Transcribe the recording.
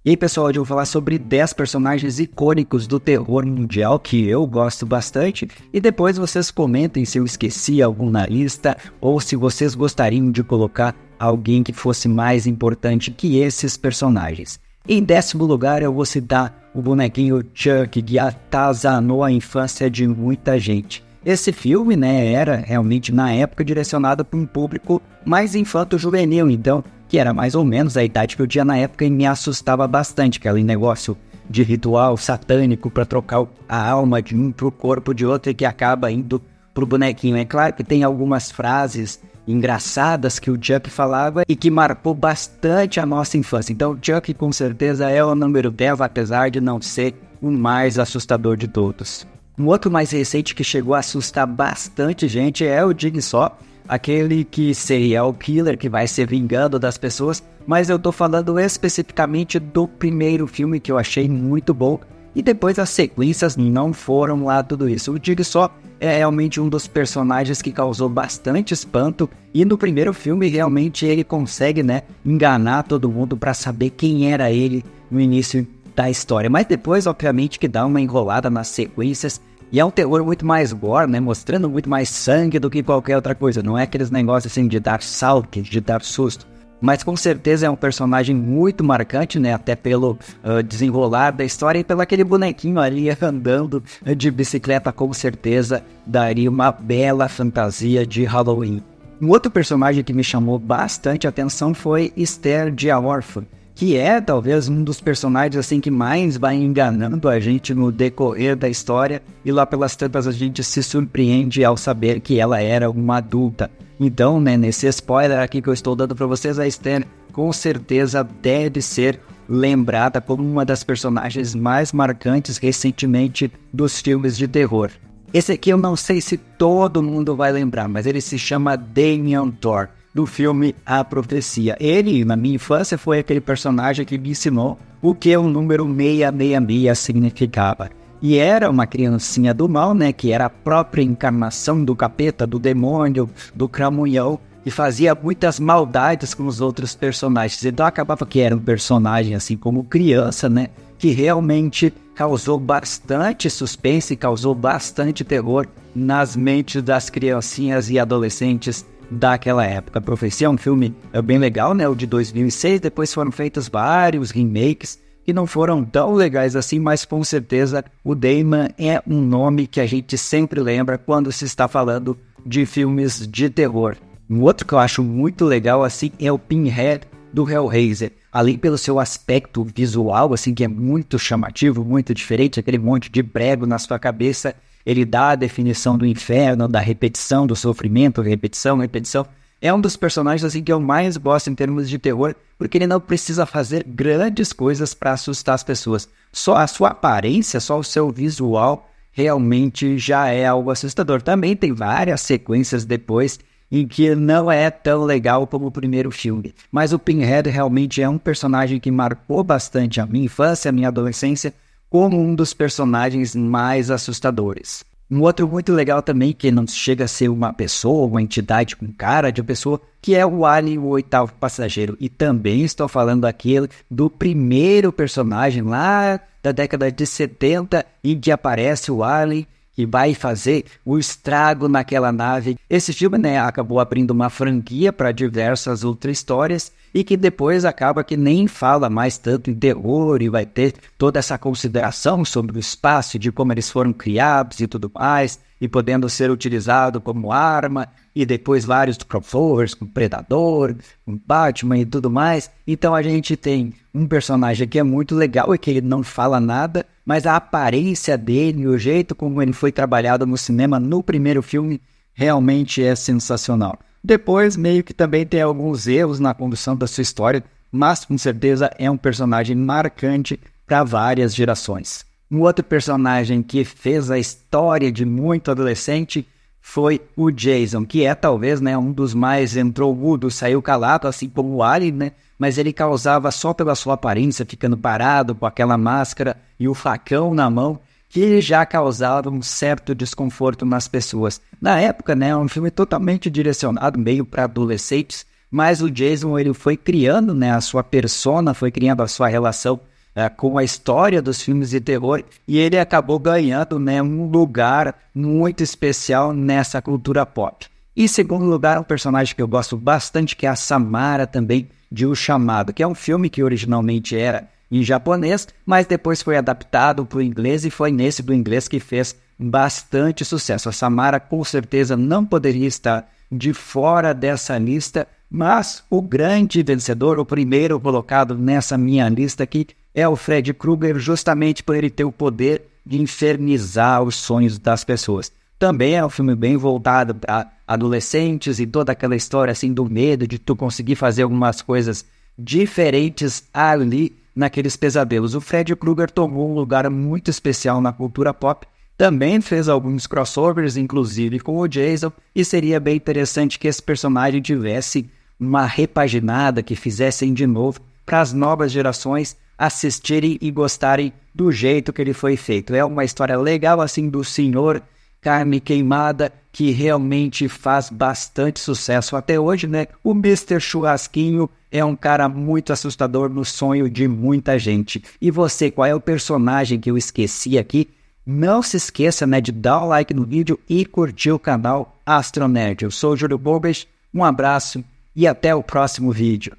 E aí, pessoal, hoje eu vou falar sobre 10 personagens icônicos do terror mundial que eu gosto bastante, e depois vocês comentem se eu esqueci algum na lista ou se vocês gostariam de colocar alguém que fosse mais importante que esses personagens. Em 10º lugar, eu vou citar o bonequinho Chuck, que atazanou a infância de muita gente. Esse filme, era realmente na época direcionado para um público mais infanto-juvenil, então, que era mais ou menos a idade que eu tinha na época e me assustava bastante, aquele negócio de ritual satânico para trocar a alma de um pro corpo de outro e que acaba indo pro bonequinho. É claro que tem algumas frases engraçadas que o Chuck falava e que marcou bastante a nossa infância. Então, o Chuck com certeza é o número 10, apesar de não ser o mais assustador de todos. Um outro mais recente que chegou a assustar bastante gente é o Jigsaw, aquele que seria o killer que vai se vingando das pessoas, mas eu tô falando especificamente do primeiro filme, que eu achei muito bom, e depois as sequências não foram lá tudo isso. O Jigsaw é realmente um dos personagens que causou bastante espanto, e no primeiro filme realmente ele consegue, enganar todo mundo para saber quem era ele no início da história, mas depois obviamente que dá uma enrolada nas sequências, e é um terror muito mais gore, mostrando muito mais sangue do que qualquer outra coisa. Não é aqueles negócios assim de dar salto, de dar susto. Mas com certeza é um personagem muito marcante, até pelo desenrolar da história e pelo aquele bonequinho ali andando de bicicleta, com certeza daria uma bela fantasia de Halloween. Um outro personagem que me chamou bastante atenção foi Esther de A Órfã, que é talvez um dos personagens assim que mais vai enganando a gente no decorrer da história, e lá pelas tantas a gente se surpreende ao saber que ela era uma adulta. Então, nesse spoiler aqui que eu estou dando para vocês, a Esther com certeza deve ser lembrada como uma das personagens mais marcantes recentemente dos filmes de terror. Esse aqui eu não sei se todo mundo vai lembrar, mas ele se chama Damien Thor, do filme A Profecia. Ele, na minha infância, foi aquele personagem que me ensinou o que o número 666 significava. E era uma criancinha do mal, que era a própria encarnação do capeta, do demônio, do cramunhão, e fazia muitas maldades com os outros personagens. Então acabava que era um personagem, assim como criança, que realmente causou bastante suspense, causou bastante terror nas mentes das criancinhas e adolescentes daquela época. A Profecia é um filme bem legal, o de 2006, depois foram feitos vários remakes que não foram tão legais assim, mas com certeza o Damien é um nome que a gente sempre lembra quando se está falando de filmes de terror. Um outro que eu acho muito legal assim é o Pinhead do Hellraiser, além pelo seu aspecto visual assim que é muito chamativo, muito diferente, aquele monte de prego na sua cabeça. Ele dá a definição do inferno, da repetição, do sofrimento, repetição. É um dos personagens assim que eu mais gosto em termos de terror, porque ele não precisa fazer grandes coisas para assustar as pessoas. Só a sua aparência, só o seu visual realmente já é algo assustador. Também tem várias sequências depois em que não é tão legal como o primeiro filme. Mas o Pinhead realmente é um personagem que marcou bastante a minha infância, a minha adolescência, como um dos personagens mais assustadores. Um outro muito legal também, que não chega a ser uma pessoa, uma entidade com cara de pessoa, que é o Alien, o Oitavo Passageiro. E também estou falando aqui do primeiro personagem lá da década de 70, em que aparece o Alien, que vai fazer o estrago naquela nave. Esse filme, acabou abrindo uma franquia para diversas outras histórias e que depois acaba que nem fala mais tanto em terror e vai ter toda essa consideração sobre o espaço, de como eles foram criados e tudo mais, e podendo ser utilizado como arma, e depois vários crossovers com Predador, com Batman e tudo mais. Então a gente tem um personagem que é muito legal e que ele não fala nada, mas a aparência dele, o jeito como ele foi trabalhado no cinema no primeiro filme, realmente é sensacional. Depois meio que também tem alguns erros na condução da sua história, mas com certeza é um personagem marcante para várias gerações. Um outro personagem que fez a história de muito adolescente foi o Jason, que é talvez um dos mais entrou mudo, saiu calado, assim como o Alien, mas ele causava só pela sua aparência, ficando parado com aquela máscara e o facão na mão, que já causava um certo desconforto nas pessoas. Na época, é um filme totalmente direcionado meio para adolescentes, mas o Jason ele foi criando a sua persona, foi criando a sua relação com a história dos filmes de terror, e ele acabou ganhando, né, um lugar muito especial nessa cultura pop. E em segundo lugar, um personagem que eu gosto bastante, que é a Samara também, de O Chamado, que é um filme que originalmente era em japonês, mas depois foi adaptado para o inglês, e foi nesse do inglês que fez bastante sucesso. A Samara com certeza não poderia estar de fora dessa lista, mas o grande vencedor, o primeiro colocado nessa minha lista aqui, é o Freddy Krueger, justamente por ele ter o poder de infernizar os sonhos das pessoas. Também é um filme bem voltado para adolescentes e toda aquela história assim do medo de tu conseguir fazer algumas coisas diferentes ali naqueles pesadelos. O Freddy Krueger tomou um lugar muito especial na cultura pop, também fez alguns crossovers, inclusive com o Jason, e seria bem interessante que esse personagem tivesse uma repaginada, que fizessem de novo para as novas gerações assistirem e gostarem do jeito que ele foi feito. É uma história legal assim do senhor carne queimada, que realmente faz bastante sucesso até hoje, né? O Mr. Churrasquinho é um cara muito assustador no sonho de muita gente. E você, qual é o personagem que eu esqueci aqui? Não se esqueça, né, de dar o like no vídeo e curtir o canal Astronerd. Eu sou o Júlio Borbes, um abraço e até o próximo vídeo.